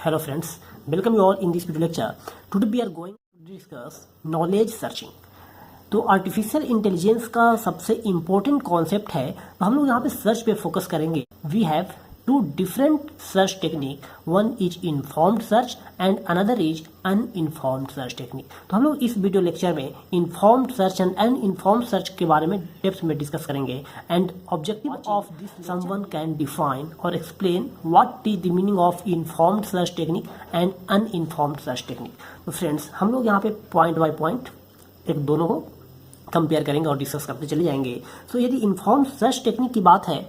Hello friends, welcome you all in this video lecture. Today we are going to discuss knowledge searching. तो artificial intelligence का सबसे important concept है, तो हम लोग यहाँ पे सर्च पे फोकस करेंगे. We have two different search technique, one is informed search and another is uninformed search technique. तो हम लोग इस वीडियो लेक्चर में informed search and uninformed search के बारे में डेप्थ में डिस्कस करेंगे. And objective of this someone can define और explain what is the meaning of informed search technique and uninformed search technique. तो फ्रेंड्स, हम लोग यहाँ पे पॉइंट बाय पॉइंट एक दोनों को कंपेयर करेंगे और डिस्कस करते चले जाएंगे. सो यदि इन्फॉर्म्ड सर्च टेक्निक की बात है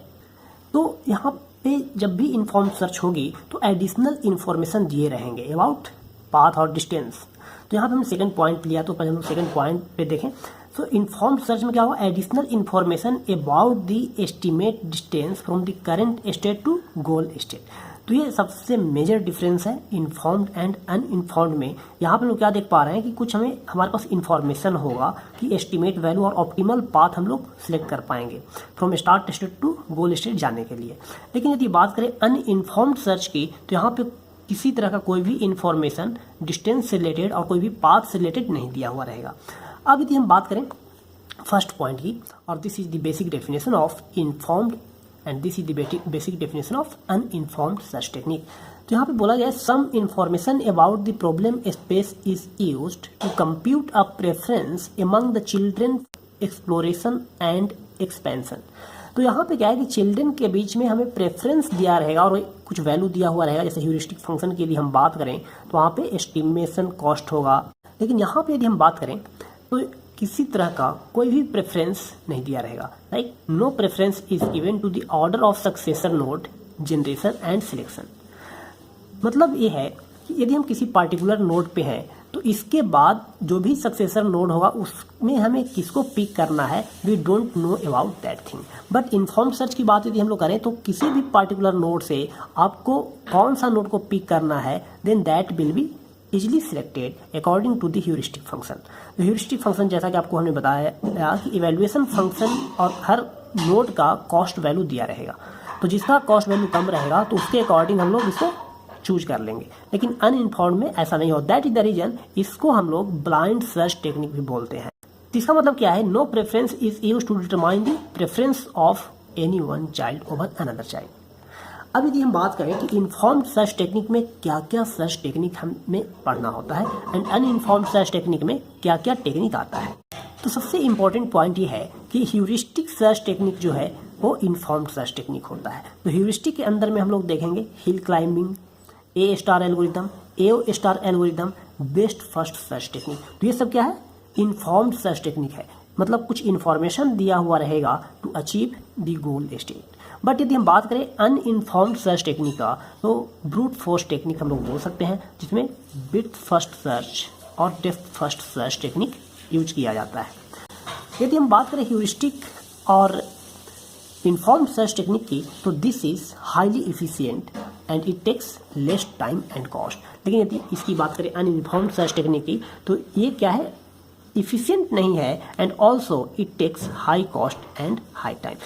तो यहाँ पे जब भी इन्फॉर्म्ड सर्च होगी तो एडिशनल इन्फॉर्मेशन दिए रहेंगे अबाउट पाथ और डिस्टेंस. तो यहाँ पे हम सेकंड पॉइंट लिया, तो पहले हम सेकंड पॉइंट पे देखें. सो इन्फॉर्म्ड सर्च में क्या होगा, additional information about the estimate distance from the current state to goal state. तो ये सबसे मेजर डिफरेंस है इन्फॉर्म्ड एंड अनइन्फॉर्म्ड में. यहाँ पे लोग क्या देख पा रहे हैं कि कुछ हमारे पास इन्फॉर्मेशन होगा कि एस्टिमेट वैल्यू और ऑप्टिमल पाथ हम लोग सिलेक्ट कर पाएंगे from start state to goal state जाने के लिए. लेकिन यदि बात करें अनइन्फॉर्म्ड सर्च की, तो यहाँ पे किसी तरह का कोई भी इन्फॉर्मेशन डिस्टेंस से रिलेटेड और कोई भी पाथ से रिलेटेड नहीं दिया हुआ रहेगा. अब यदि हम बात करें फर्स्ट पॉइंट की, और this is the basic definition of informed and this is the basic definition of uninformed search technique. तो यहाँ पे बोला गया है some information about the problem space is used to compute a preference among the children exploration and expansion. तो यहाँ पे क्या है कि चिल्ड्रन के बीच में हमें प्रेफरेंस दिया रहेगा और कुछ वैल्यू दिया हुआ रहेगा. जैसे ह्यूरिस्टिक फंक्शन के लिए हम बात करें तो वहाँ पे एस्टिमेशन कॉस्ट होगा. लेकिन यहाँ पे यदि हम बात करें तो किसी तरह का कोई भी प्रेफरेंस नहीं दिया रहेगा. Like no preference is given to the order of successor node generation and selection. मतलब ये है कि यदि हम किसी पार्टिकुलर नोड पे हैं तो इसके बाद जो भी सक्सेसर नोड होगा उसमें हमें किसको पिक करना है, we don't know about that thing. But informed search की बात यदि हम लोग करें तो किसी भी पार्टिकुलर नोड से आपको कौन सा नोड को पिक करना है, then that will be easily selected according to the heuristic function. तो ह्यूरिस्टिक फंक्शन जैसा कि आपको हमने बताया कि इवैल्यूएशन फंक्शन और हर नोड का कॉस्ट वैल्यू दिया रहेगा. तो जिसका कॉस्ट वैल्यू कम रहेगा तो उसके अकॉर्डिंग हम लोग इसको चूज कर लेंगे. लेकिन अनइन्फॉर्म्ड में ऐसा नहीं हो. दैट इज द रीजन इसको हम लोग ब्लाइंड सर्च टेक्निक भी बोलते हैं. इसका मतलब क्या है, no preference is used to determine the preference of any one child over another child. अब यदि हम बात करें कि इन्फॉर्म्ड सर्च टेक्निक में क्या क्या सर्च टेक्निक हमें पढ़ना होता है एंड अनइन्फॉर्म्ड सर्च टेक्निक में क्या क्या टेक्निक आता है, तो सबसे इंपॉर्टेंट पॉइंट ये है कि ह्यूरिस्टिक सर्च टेक्निक जो है वो इन्फॉर्म्ड सर्च टेक्निक होता है. तो ह्यूरिस्टिक के अंदर में हम लोग देखेंगे hill climbing, A star algorithm, AO star algorithm, best first search technique. तो ये सब क्या है, इन्फॉर्म्ड सर्च टेक्निक है. मतलब कुछ इन्फॉर्मेशन दिया हुआ रहेगा to achieve the goal state. But यदि हम बात करें अनइन्फॉर्म्ड सर्च टेक्निक का, तो ब्रूट फोर्स टेक्निक हम लोग बोल सकते हैं, जिसमें ब्रेड्थ फर्स्ट सर्च और depth first search technique use किया जाता है. यदि हम बात करें ह्यूरिस्टिक और इन्फॉर्म्ड सर्च टेक्निक की, तो this is highly efficient and it takes less time and cost. लेकिन यदि इसकी बात करें अनइन्फॉर्म्ड सर्च टेक्निक की, तो ये क्या है, इफिशियंट नहीं है and also it takes high cost and high time.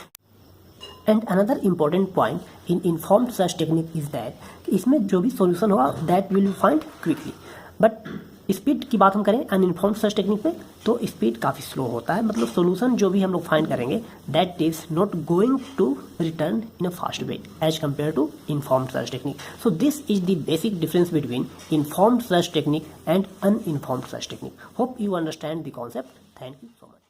And another important point in informed search technique is that इसमें जो भी सॉल्यूशन होगा that will be find quickly. But speed की बात हम करें अनइन्फॉर्म्ड सर्च टेक्निक में, तो स्पीड काफ़ी स्लो होता है. मतलब सॉल्यूशन जो भी हम लोग फाइंड करेंगे that is not going to return in a fast way as compare to informed search technique. So this is the basic difference between informed search technique and uninformed search technique. Hope you understand the concept. Thank you so much.